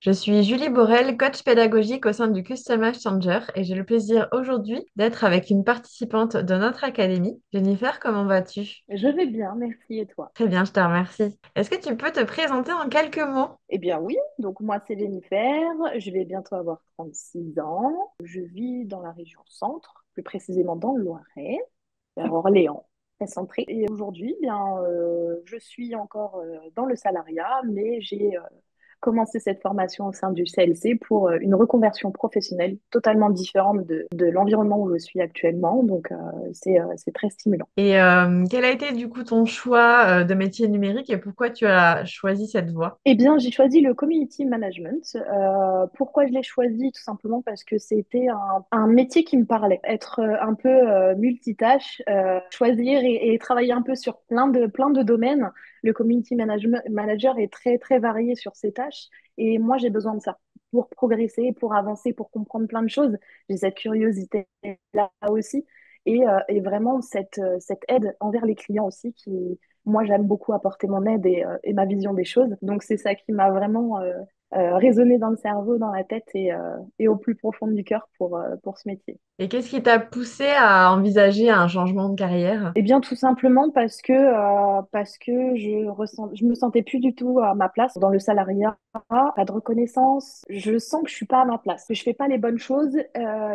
Je suis Julie Borel, coach pédagogique au sein du Customer Changer et j'ai le plaisir aujourd'hui d'être avec une participante de notre académie. Jennifer, comment vas-tu? Je vais bien, merci. Et toi? Très bien, je te remercie. Est-ce que tu peux te présenter en quelques mots? Eh bien oui, donc moi c'est Jennifer, je vais bientôt avoir 36 ans. Je vis dans la région centre, plus précisément dans le Loiret, vers Orléans, très centré. Et aujourd'hui, je suis encore dans le salariat, mais j'ai commencé cette formation au sein du CLC pour une reconversion professionnelle totalement différente de l'environnement où je suis actuellement. Donc c'est très stimulant. Et quel a été du coup ton choix de métier numérique et pourquoi tu as choisi cette voie? Eh bien, j'ai choisi le community management. Pourquoi je l'ai choisi? Tout simplement parce que c'était un métier qui me parlait. Être un peu multitâche, choisir et travailler un peu sur plein de domaines. Le manager est très, très varié sur ses tâches. Et moi, j'ai besoin de ça pour progresser, pour avancer, pour comprendre plein de choses. J'ai cette curiosité-là aussi. Et vraiment, cette aide envers les clients aussi moi, j'aime beaucoup apporter mon aide et ma vision des choses. Donc, c'est ça qui m'a vraiment résonné dans le cerveau, dans la tête et au plus profond du cœur pour ce métier. Et qu'est-ce qui t'a poussé à envisager un changement de carrière? Eh bien, tout simplement parce que je me sentais plus du tout à ma place dans le salariat, pas de reconnaissance. Je sens que je suis pas à ma place, que je fais pas les bonnes choses,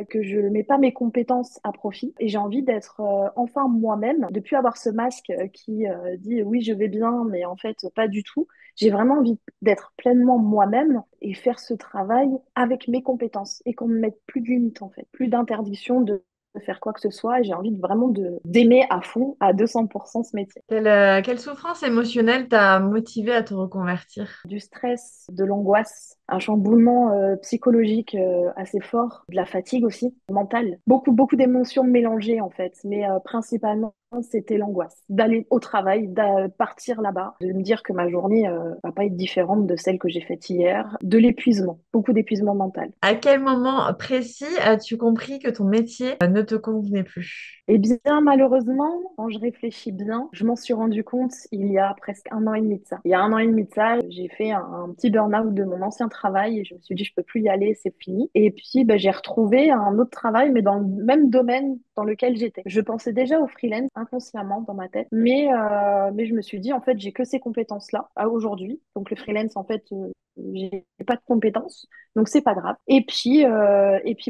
que je mets pas mes compétences à profit. Et j'ai envie d'être enfin moi-même, de plus avoir ce masque qui dit oui, je vais bien, mais en fait, pas du tout. J'ai vraiment envie d'être pleinement moi-même et faire ce travail avec mes compétences et qu'on me mette plus de limites en fait, plus d'interdictions de faire quoi que ce soit. Et j'ai envie de vraiment d'aimer à fond, à 200% ce métier. Quelle souffrance émotionnelle t'a motivé à te reconvertir? Du stress, de l'angoisse, un chamboulement psychologique assez fort, de la fatigue aussi, mentale. Beaucoup d'émotions mélangées en fait, mais principalement c'était l'angoisse d'aller au travail, de partir là-bas, de me dire que ma journée va pas être différente de celle que j'ai faite hier, de l'épuisement, beaucoup d'épuisement mental. À quel moment précis as-tu compris que ton métier ne te convenait plus? Eh bien, malheureusement, quand je réfléchis bien, je m'en suis rendu compte il y a presque un an et demi de ça. Il y a un an et demi de ça, j'ai fait un petit burn-out de mon ancien travail et je me suis dit, je peux plus y aller, c'est fini. Et puis, ben, j'ai retrouvé un autre travail, mais dans le même domaine dans lequel j'étais. Je pensais déjà au freelance inconsciemment dans ma tête, mais je me suis dit, en fait, j'ai que ces compétences-là à aujourd'hui. Donc, le freelance, en fait, j'ai pas de compétences. Donc c'est pas grave. Et puis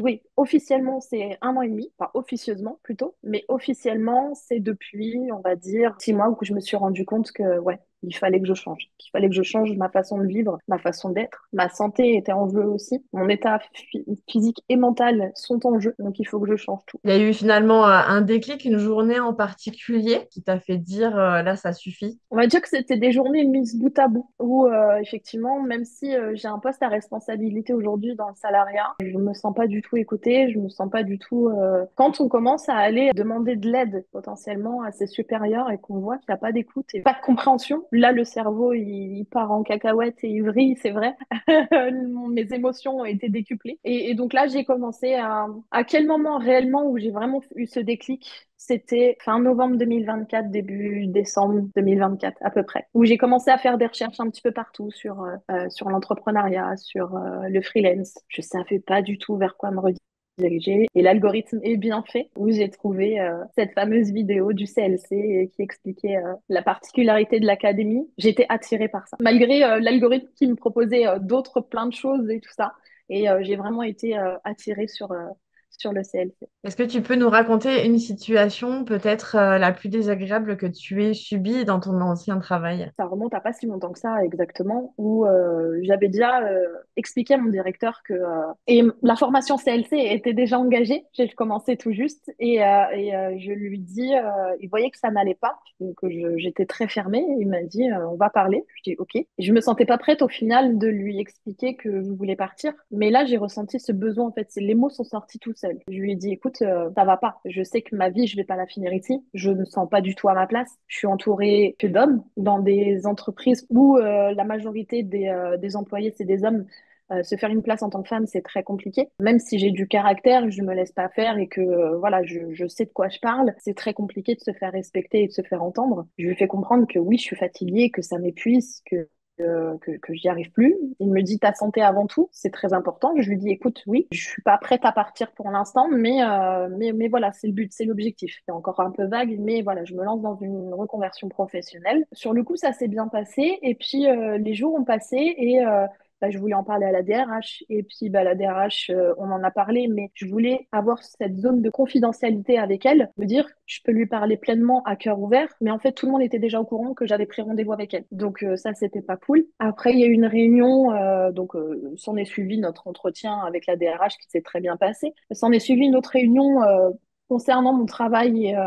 oui, officiellement c'est un an et demi, enfin officieusement plutôt, mais officiellement c'est depuis, on va dire, 6 mois où je me suis rendu compte que ouais, il fallait que je change, qu'il fallait que je change ma façon de vivre, ma façon d'être. Ma santé était en jeu aussi, mon état physique et mental sont en jeu, donc il faut que je change tout. Il y a eu finalement un déclic, une journée en particulier qui t'a fait dire là, ça suffit. On va dire que c'était des journées mises bout à bout, où effectivement, même si j'ai un poste à responsabilité aujourd'hui dans le salariat, je me sens pas du tout écoutée, je me sens pas du tout. Quand on commence à aller demander de l'aide potentiellement à ses supérieurs et qu'on voit qu'il n'y a pas d'écoute et pas de compréhension, là le cerveau il part en cacahuète et il vrille, c'est vrai. Mes émotions ont été décuplées. Et donc là, j'ai commencé à quel moment réellement où j'ai vraiment eu ce déclic? C'était fin novembre 2024, début décembre 2024 à peu près, où j'ai commencé à faire des recherches un petit peu partout sur l'entrepreneuriat, sur le freelance. Je savais pas du tout vers quoi me rediriger. Et l'algorithme est bien fait, où j'ai trouvé cette fameuse vidéo du CLC qui expliquait la particularité de l'académie. J'étais attirée par ça, malgré l'algorithme qui me proposait d'autres plein de choses et tout ça. Et j'ai vraiment été attirée sur le CLC. Est-ce que tu peux nous raconter une situation peut-être la plus désagréable que tu aies subie dans ton ancien travail? Ça remonte à pas si longtemps que ça exactement, où j'avais déjà expliqué à mon directeur que et la formation CLC était déjà engagée, j'ai commencé tout juste et je lui dis, il voyait que ça n'allait pas, donc j'étais très fermée. Il m'a dit, on va parler. Je dis ok. Et je me sentais pas prête au final de lui expliquer que je voulais partir, mais là j'ai ressenti ce besoin en fait. Les mots sont sortis tout seuls. Je lui ai dit, écoute, ça va pas. Je sais que ma vie, je vais pas la finir ici. Je ne me sens pas du tout à ma place. Je suis entourée que d'hommes dans des entreprises où la majorité des employés, c'est des hommes. Se faire une place en tant que femme, c'est très compliqué. Même si j'ai du caractère, je me laisse pas faire et que voilà, je sais de quoi je parle, c'est très compliqué de se faire respecter et de se faire entendre. Je lui fais comprendre que oui, je suis fatiguée, que ça m'épuise, que que j'y arrive plus. Il me dit ta santé avant tout, c'est très important. Je lui dis écoute, oui, je suis pas prête à partir pour l'instant, mais voilà, c'est le but, c'est l'objectif. C'est encore un peu vague, mais voilà, je me lance dans une reconversion professionnelle. Sur le coup, ça s'est bien passé, et puis les jours ont passé et bah, je voulais en parler à la DRH et puis bah, la DRH, on en a parlé, mais je voulais avoir cette zone de confidentialité avec elle, me dire je peux lui parler pleinement à cœur ouvert, mais en fait tout le monde était déjà au courant que j'avais pris rendez-vous avec elle. Donc ça, c'était pas cool. Après, il y a eu une réunion, s'en est suivi notre entretien avec la DRH qui s'est très bien passé. S'en est suivi une autre réunion concernant mon travail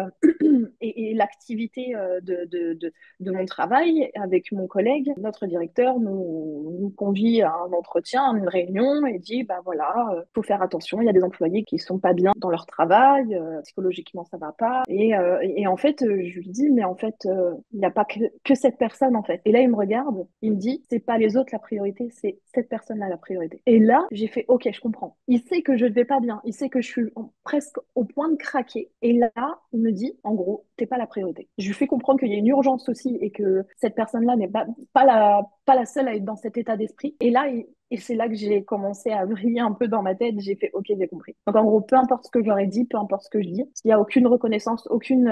et l'activité de mon travail avec mon collègue. Notre directeur nous convie à un entretien, à une réunion et dit, bah voilà, faut faire attention, il y a des employés qui sont pas bien dans leur travail, psychologiquement ça va pas. Et en fait, je lui dis, mais en fait, il n'y a pas que cette personne en fait. Et là, il me regarde, il me dit, c'est pas les autres la priorité, c'est cette personne-là la priorité. Et là, j'ai fait, ok, je comprends. Il sait que je ne vais pas bien, il sait que je suis presque au point de craquer. Et là, il me dit, en gros, t'es pas la priorité. Je lui fais comprendre qu'il y a une urgence aussi et que cette personne-là n'est pas la seule à être dans cet état d'esprit. Et c'est là que j'ai commencé à briller un peu dans ma tête. J'ai fait, OK, j'ai compris. Donc, en gros, peu importe ce que j'aurais dit, peu importe ce que je dis, il n'y a aucune reconnaissance, aucune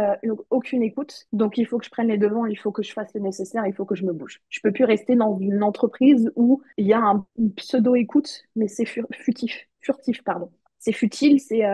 écoute. Donc, il faut que je prenne les devants, il faut que je fasse le nécessaire, il faut que je me bouge. Je peux plus rester dans une entreprise où il y a une pseudo-écoute, mais c'est furtif, pardon. C'est futile, c'est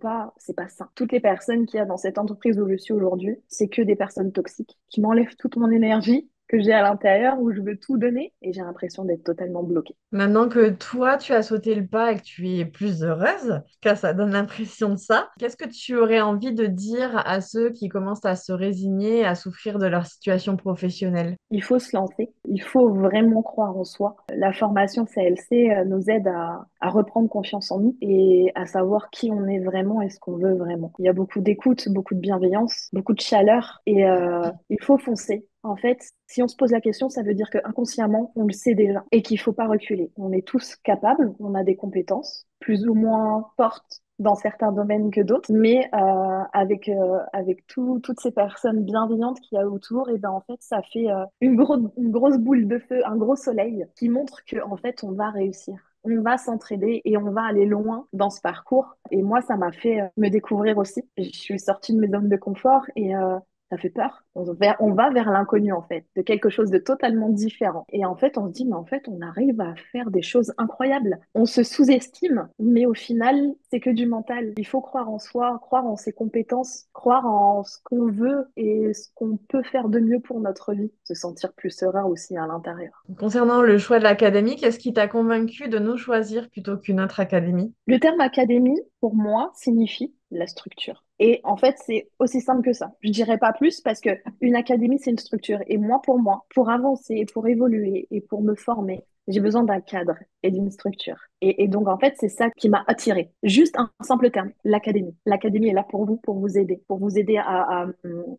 pas sain. Toutes les personnes qu'il y a dans cette entreprise où je suis aujourd'hui, c'est que des personnes toxiques qui m'enlèvent toute mon énergie que j'ai à l'intérieur, où je veux tout donner et j'ai l'impression d'être totalement bloquée. Maintenant que toi, tu as sauté le pas et que tu es plus heureuse, en tout cas, ça donne l'impression de ça, qu'est-ce que tu aurais envie de dire à ceux qui commencent à se résigner, à souffrir de leur situation professionnelle? Il faut se lancer, il faut vraiment croire en soi. La formation CLC nous aide à reprendre confiance en nous et à savoir qui on est vraiment et ce qu'on veut vraiment. Il y a beaucoup d'écoute, beaucoup de bienveillance, beaucoup de chaleur et il faut foncer. En fait, si on se pose la question, ça veut dire que inconsciemment, on le sait déjà et qu'il faut pas reculer. On est tous capables, on a des compétences plus ou moins fortes dans certains domaines que d'autres, mais avec toutes ces personnes bienveillantes qu'il y a autour, et ben en fait ça fait une grosse boule de feu, un gros soleil qui montre que en fait on va réussir. On va s'entraider et on va aller loin dans ce parcours. Et moi, ça m'a fait me découvrir aussi. Je suis sortie de mes zones de confort et ça fait peur. On va vers l'inconnu, en fait, de quelque chose de totalement différent. Et en fait, on se dit, mais en fait, on arrive à faire des choses incroyables. On se sous-estime, mais au final, c'est que du mental. Il faut croire en soi, croire en ses compétences, croire en ce qu'on veut et ce qu'on peut faire de mieux pour notre vie. Se sentir plus serein aussi à l'intérieur. Concernant le choix de l'académie, qu'est-ce qui t'a convaincu de nous choisir plutôt qu'une autre académie? Le terme académie, pour moi, signifie la structure. Et en fait, c'est aussi simple que ça. Je dirais pas plus parce que une académie, c'est une structure. Et moi, pour avancer, pour évoluer et pour me former, j'ai besoin d'un cadre et d'une structure. Et donc, en fait, c'est ça qui m'a attirée. Juste un simple terme, l'académie. L'académie est là pour vous aider à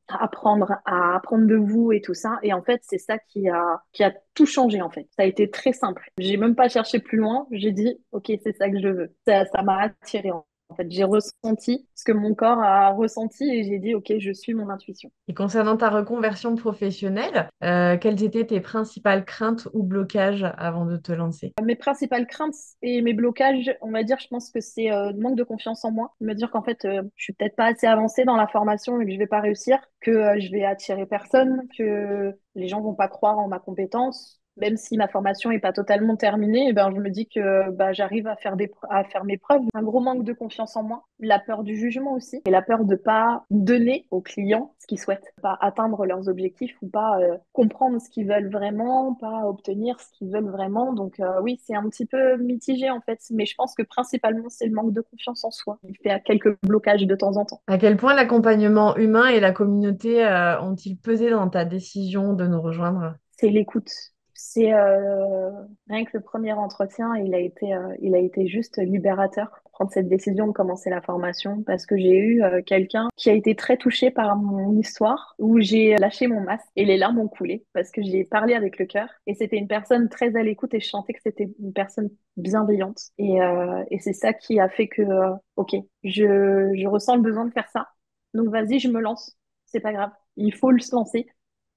apprendre, à apprendre de vous et tout ça. Et en fait, c'est ça qui a tout changé, en fait. Ça a été très simple. J'ai même pas cherché plus loin. J'ai dit, OK, c'est ça que je veux. Ça m'a attirée, en fait, j'ai ressenti ce que mon corps a ressenti et j'ai dit, OK, je suis mon intuition. Et concernant ta reconversion professionnelle, quelles étaient tes principales craintes ou blocages avant de te lancer? Mes principales craintes et mes blocages, on va dire, je pense que c'est le manque de confiance en moi. Me dire qu'en fait, je suis peut-être pas assez avancée dans la formation et que je vais pas réussir, que je vais attirer personne, que les gens vont pas croire en ma compétence. Même si ma formation est pas totalement terminée, eh ben, je me dis que bah, j'arrive à faire mes preuves. Un gros manque de confiance en moi, la peur du jugement aussi, et la peur de pas donner aux clients ce qu'ils souhaitent, pas atteindre leurs objectifs ou pas comprendre ce qu'ils veulent vraiment, pas obtenir ce qu'ils veulent vraiment. Donc oui, c'est un petit peu mitigé en fait, mais je pense que principalement c'est le manque de confiance en soi. Il fait à quelques blocages de temps en temps. À quel point l'accompagnement humain et la communauté ont-ils pesé dans ta décision de nous rejoindre? C'est l'écoute. C'est rien que le premier entretien, il a été juste libérateur. Prendre cette décision de commencer la formation parce que j'ai eu quelqu'un qui a été très touché par mon histoire où j'ai lâché mon masque et les larmes ont coulé parce que j'ai parlé avec le cœur et c'était une personne très à l'écoute et je sentais que c'était une personne bienveillante et c'est ça qui a fait que ok, je ressens le besoin de faire ça donc vas-y je me lance, c'est pas grave, il faut se lancer,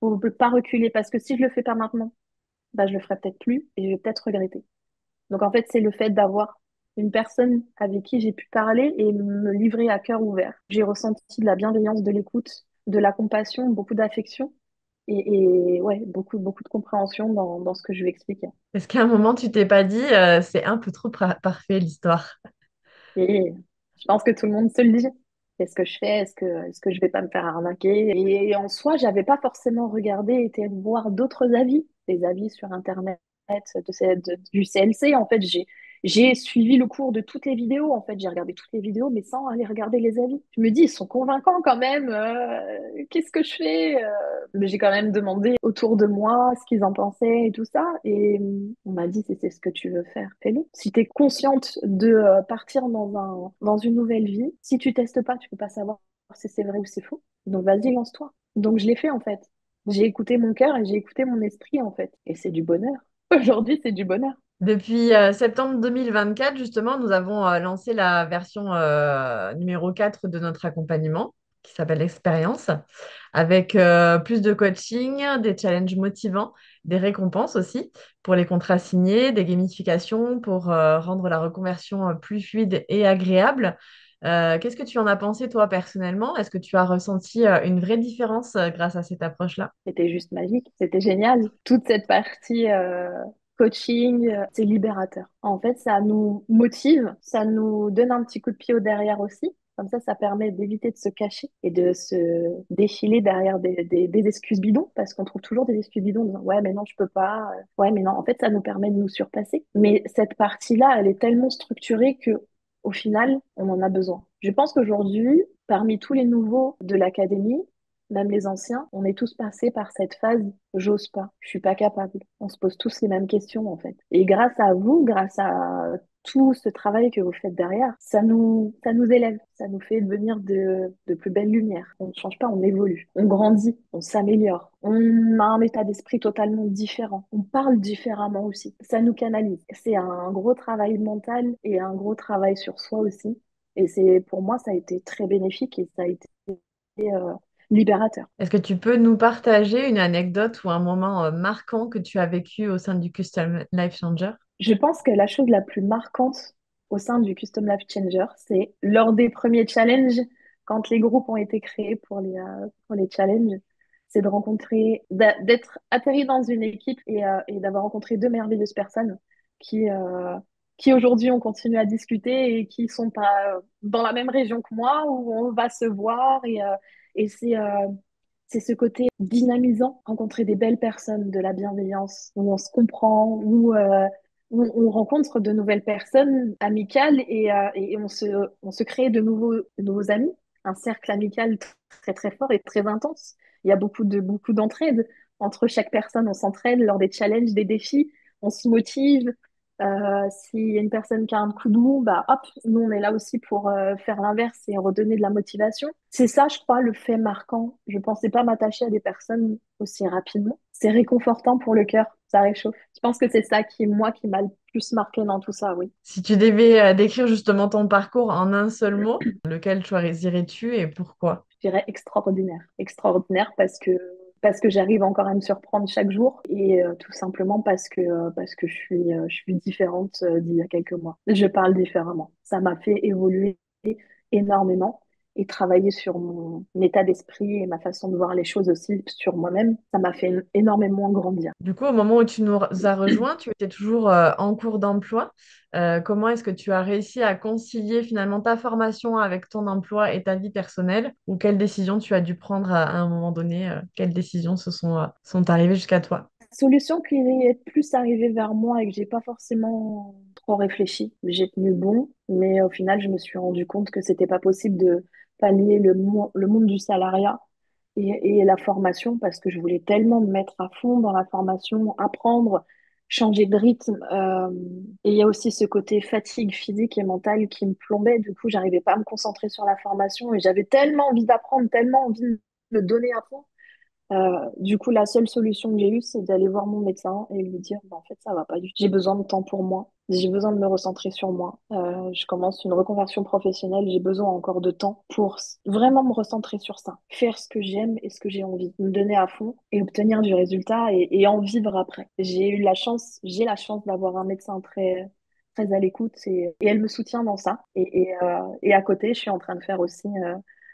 faut pas reculer parce que si je le fais pas maintenant bah, je le ferai peut-être plus et je vais peut-être regretter. Donc en fait, c'est le fait d'avoir une personne avec qui j'ai pu parler et me livrer à cœur ouvert. J'ai ressenti de la bienveillance, de l'écoute, de la compassion, beaucoup d'affection et ouais, beaucoup de compréhension dans ce que je vais expliquer. Est-ce qu'à un moment, tu t'es pas dit, c'est un peu trop parfait l'histoire? Et je pense que tout le monde se le dit. Qu'est-ce que je fais? Est-ce que je vais pas me faire arnaquer? Et en soi, j'avais pas forcément regardé, été voir d'autres avis, des avis sur Internet, du CLC. En fait, j'ai suivi le cours de toutes les vidéos. En fait, j'ai regardé toutes les vidéos, mais sans aller regarder les avis. Je me dis, ils sont convaincants quand même. Qu'est-ce que je fais? Mais j'ai quand même demandé autour de moi ce qu'ils en pensaient et tout ça. Et on m'a dit, si c'est ce que tu veux faire, fais-le. Si tu es consciente de partir dans une nouvelle vie, si tu testes pas, tu peux pas savoir si c'est vrai ou c'est faux. Donc vas-y, lance-toi. Donc je l'ai fait en fait. J'ai écouté mon cœur et j'ai écouté mon esprit en fait. Et c'est du bonheur. Aujourd'hui, c'est du bonheur. Depuis septembre 2024, justement, nous avons lancé la version numéro 4 de notre accompagnement, qui s'appelle Expérience, avec plus de coaching, des challenges motivants, des récompenses aussi pour les contrats signés, des gamifications pour rendre la reconversion plus fluide et agréable. Qu'est-ce que tu en as pensé, toi, personnellement? Est-ce que tu as ressenti une vraie différence grâce à cette approche-là? C'était juste magique, c'était génial. Toute cette partie coaching, c'est libérateur. En fait, ça nous motive, ça nous donne un petit coup de pied au derrière aussi. Comme ça permet d'éviter de se cacher et de se défiler derrière des excuses bidons, parce qu'on trouve toujours des excuses bidons en disant ouais, mais non, je peux pas. Ouais, mais non. En fait, ça nous permet de nous surpasser. Mais cette partie-là, elle est tellement structurée que au final, on en a besoin. Je pense qu'aujourd'hui, parmi tous les nouveaux de l'académie, même les anciens, on est tous passés par cette phase j'ose pas, je suis pas capable. On se pose tous les mêmes questions en fait. Et grâce à vous, grâce à tout ce travail que vous faites derrière, ça nous élève, ça nous fait devenir de plus belles lumières. On ne change pas, on évolue, on grandit, on s'améliore, on a un état d'esprit totalement différent, on parle différemment aussi. Ça nous canalise. C'est un gros travail mental et un gros travail sur soi aussi. Et c'est pour moi, ça a été très bénéfique et ça a été libérateur. Est-ce que tu peux nous partager une anecdote ou un moment marquant que tu as vécu au sein du Custom Life Changer? Je pense que la chose la plus marquante au sein du Custom Life Changer, c'est lors des premiers challenges, quand les groupes ont été créés pour les challenges, c'est de rencontrer, d'être atterri dans une équipe et d'avoir rencontré deux merveilleuses personnes qui, euh, qui aujourd'hui on continue à discuter et qui sont pas dans la même région que moi, où on va se voir et c'est ce côté dynamisant, rencontrer des belles personnes, de la bienveillance, où on se comprend, où on rencontre de nouvelles personnes amicales et on se crée de nouveaux amis, un cercle amical très très fort et très intense. Il y a beaucoup d'entraide entre chaque personne, on s'entraide lors des challenges, des défis, on se motive. S'il y a une personne qui a un coup de mou, bah hop, nous on est là aussi pour faire l'inverse et redonner de la motivation. C'est ça, je crois, le fait marquant. Je pensais pas m'attacher à des personnes aussi rapidement. C'est réconfortant pour le cœur, ça réchauffe. Je pense que c'est ça qui m'a le plus marqué dans tout ça, oui. Si tu devais décrire justement ton parcours en un seul mot, lequel choisirais-tu et pourquoi? Je dirais extraordinaire. Extraordinaire parce que j'arrive encore à me surprendre chaque jour et tout simplement parce que je suis différente d'il y a quelques mois. Je parle différemment. Ça m'a fait évoluer énormément et travailler sur mon état d'esprit et ma façon de voir les choses aussi sur moi-même. Ça m'a fait énormément grandir. Du coup, au moment où tu nous as rejoints, tu étais toujours en cours d'emploi. Comment est-ce que tu as réussi à concilier finalement ta formation avec ton emploi et ta vie personnelle? Ou quelles décisions tu as dû prendre à un moment donné? Quelles décisions sont arrivées jusqu'à toi? Solution qui est plus arrivée vers moi et que j'ai pas forcément trop réfléchi. J'ai tenu bon, mais au final, je me suis rendu compte que c'était pas possible de pallier le monde du salariat et la formation parce que je voulais tellement me mettre à fond dans la formation, apprendre, changer de rythme. Et il y a aussi ce côté fatigue physique et mentale qui me plombait. Du coup, j'arrivais pas à me concentrer sur la formation et j'avais tellement envie d'apprendre, tellement envie de me donner à fond Du coup, la seule solution que j'ai eue, c'est d'aller voir mon médecin et lui dire, bah, en fait, ça va pas du tout. J'ai besoin de temps pour moi. J'ai besoin de me recentrer sur moi. Je commence une reconversion professionnelle. J'ai besoin encore de temps pour vraiment me recentrer sur ça. Faire ce que j'aime et ce que j'ai envie. Me donner à fond et obtenir du résultat et en vivre après. J'ai la chance d'avoir un médecin très à l'écoute et elle me soutient dans ça. Et à côté, je suis en train de faire aussi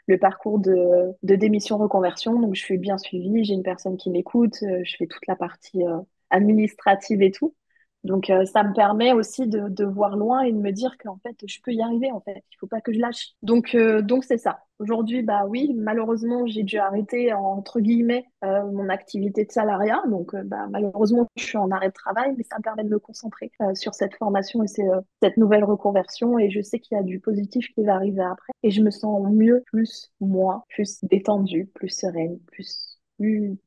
le parcours de démission reconversion. Donc, je suis bien suivie, j'ai une personne qui m'écoute, je fais toute la partie administrative et tout. Donc, ça me permet aussi de voir loin et de me dire qu'en fait, je peux y arriver, en fait. Il faut pas que je lâche. Donc c'est ça. Aujourd'hui, bah oui, malheureusement, j'ai dû arrêter, entre guillemets, mon activité de salariat. Donc, bah, malheureusement, je suis en arrêt de travail, mais ça me permet de me concentrer sur cette formation et cette nouvelle reconversion. Et je sais qu'il y a du positif qui va arriver après. Et je me sens mieux, plus moi, plus détendue, plus sereine, plus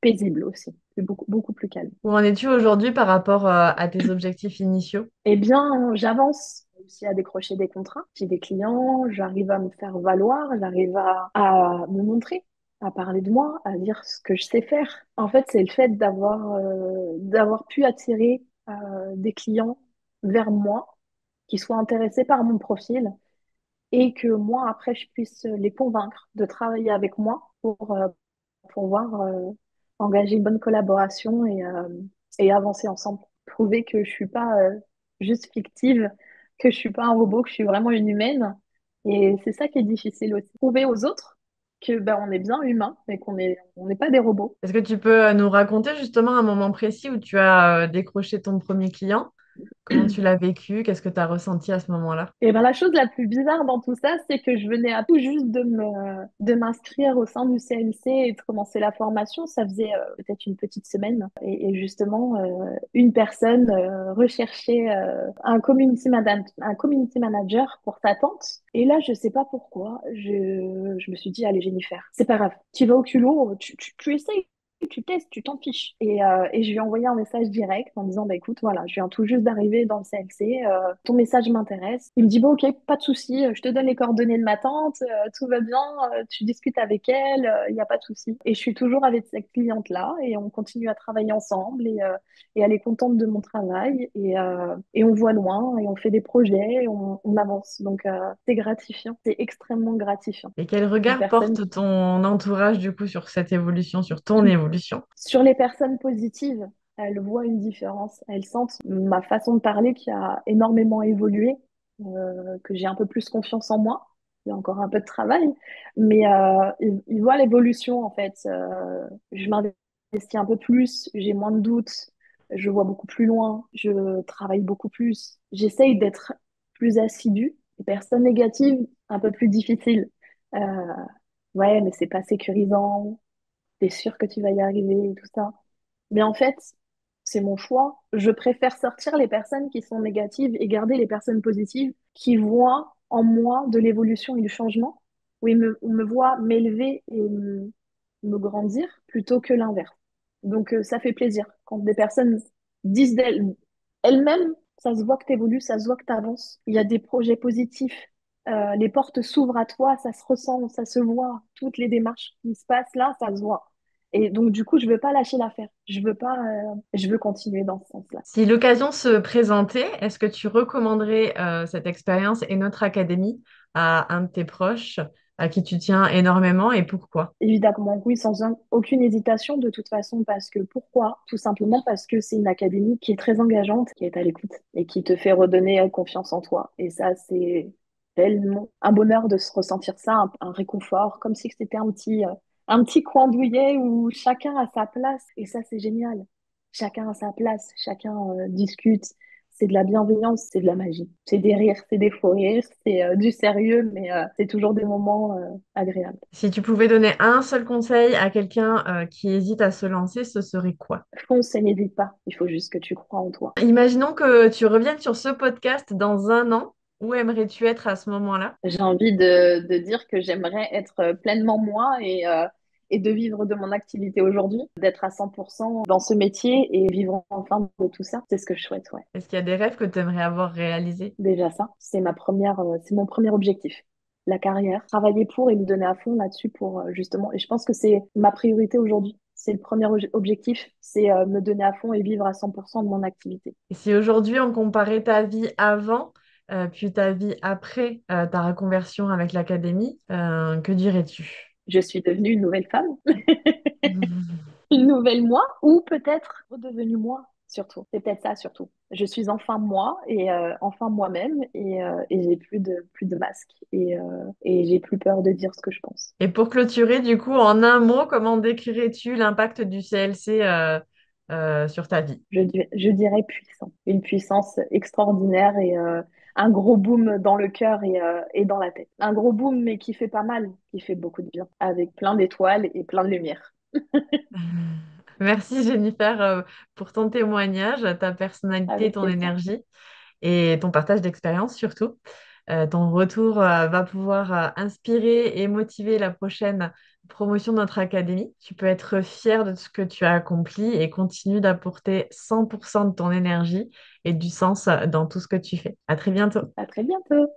paisible aussi. Beaucoup plus calme. Où en es-tu aujourd'hui par rapport à tes objectifs initiaux? Eh bien, j'avance aussi à décrocher des contrats. J'ai des clients, j'arrive à me faire valoir, j'arrive à me montrer, à parler de moi, à dire ce que je sais faire. En fait, c'est le fait d'avoir pu attirer des clients vers moi qui soient intéressés par mon profil et que moi, après, je puisse les convaincre de travailler avec moi pour pouvoir engager une bonne collaboration et avancer ensemble. Prouver que je suis pas juste fictive, que je suis pas un robot, que je suis vraiment une humaine. Et c'est ça qui est difficile aussi. Prouver aux autres que ben, on est bien humain et on n'est pas des robots. Est-ce que tu peux nous raconter justement un moment précis où tu as décroché ton premier client? Comment tu l'as vécu? Qu'est-ce que tu as ressenti à ce moment-là? Et ben, la chose la plus bizarre dans tout ça, c'est que je venais à tout juste de m'inscrire au sein du CNC et de commencer la formation. Ça faisait peut-être une petite semaine. Et justement, une personne recherchait un community manager pour sa tante. Et là, je sais pas pourquoi, je me suis dit, allez, Jennifer, c'est pas grave. Tu vas au culot, tu essayes. Tu testes, tu t'en fiches. Et je lui ai envoyé un message direct en disant, bah écoute, voilà, je viens tout juste d'arriver dans le CLC, ton message m'intéresse. Il me dit, bon, ok, pas de souci, je te donne les coordonnées de ma tante, tout va bien, tu discutes avec elle, il n'y a pas de souci. Et je suis toujours avec cette cliente-là et on continue à travailler ensemble et elle est contente de mon travail et on voit loin et on fait des projets et on avance. Donc, c'est gratifiant, c'est extrêmement gratifiant. Et quel Une regard personne porte ton entourage du coup sur cette évolution, sur ton évolution? sur les personnes positives, elles voient une différence. Elles sentent ma façon de parler qui a énormément évolué, que j'ai un peu plus confiance en moi. Il y a encore un peu de travail, mais ils voient l'évolution en fait. Je m'investis un peu plus, j'ai moins de doutes, je vois beaucoup plus loin, je travaille beaucoup plus. J'essaye d'être plus assidue. Les personnes négatives, un peu plus difficiles. Euh, ouais, mais c'est pas sécurisant, t'es sûr que tu vas y arriver et tout ça. Mais en fait, c'est mon choix. Je préfère sortir les personnes qui sont négatives et garder les personnes positives qui voient en moi de l'évolution et du changement, où où me voient m'élever et me grandir plutôt que l'inverse. Donc, ça fait plaisir quand des personnes disent elles-mêmes, ça se voit que tu évolues, ça se voit que tu avances. Il y a des projets positifs. Les portes s'ouvrent à toi, ça se ressent, ça se voit. Toutes les démarches qui se passent là, ça se voit. Et donc, du coup, je veux pas lâcher l'affaire. Je veux continuer dans ce sens-là. Si l'occasion se présentait, est-ce que tu recommanderais cette expérience et notre académie à un de tes proches à qui tu tiens énormément et pourquoi? Évidemment, oui, aucune hésitation de toute façon, parce que pourquoi? Tout simplement parce que c'est une académie qui est très engageante, qui est à l'écoute et qui te fait redonner confiance en toi. Et ça, c'est tellement un bonheur de se ressentir ça, un réconfort, comme si c'était un petit coin douillet où chacun a sa place. Et ça, c'est génial. Chacun a sa place, chacun discute. C'est de la bienveillance, c'est de la magie. C'est des rires, c'est des faux rires, c'est du sérieux, mais c'est toujours des moments agréables. Si tu pouvais donner un seul conseil à quelqu'un qui hésite à se lancer, ce serait quoi? Fonce et n'hésite pas. Il faut juste que tu crois en toi. Imaginons que tu reviennes sur ce podcast dans un an. Où aimerais-tu être à ce moment-là? J'ai envie de dire que j'aimerais être pleinement moi et de vivre de mon activité aujourd'hui, d'être à 100% dans ce métier et vivre enfin de tout ça. C'est ce que je souhaite, ouais. Est-ce qu'il y a des rêves que tu aimerais avoir réalisés? Déjà ça, c'est mon premier objectif. La carrière, travailler pour et me donner à fond là-dessus pour justement, et je pense que c'est ma priorité aujourd'hui. C'est le premier objectif, c'est me donner à fond et vivre à 100% de mon activité. Et si aujourd'hui on comparait ta vie avant, puis ta vie après ta reconversion avec l'académie, que dirais-tu? Je suis devenue une nouvelle femme, une nouvelle moi, ou peut-être redevenue moi, surtout. C'est peut-être ça, surtout. Je suis enfin moi et enfin moi-même et j'ai plus de masque et j'ai plus peur de dire ce que je pense. Et pour clôturer, du coup, en un mot, comment décrirais-tu l'impact du CLC sur ta vie? Je dirais puissant. Une puissance extraordinaire et un gros boom dans le cœur et dans la tête. Un gros boom, mais qui fait pas mal, qui fait beaucoup de bien, avec plein d'étoiles et plein de lumière. Merci Jennifer pour ton témoignage, ta personnalité, Avec ton plaisir. énergie et ton partage d'expérience surtout. Ton retour va pouvoir inspirer et motiver la prochaine promotion de notre académie. Tu peux être fier de ce que tu as accompli et continue d'apporter 100% de ton énergie et du sens dans tout ce que tu fais. À très bientôt. À très bientôt.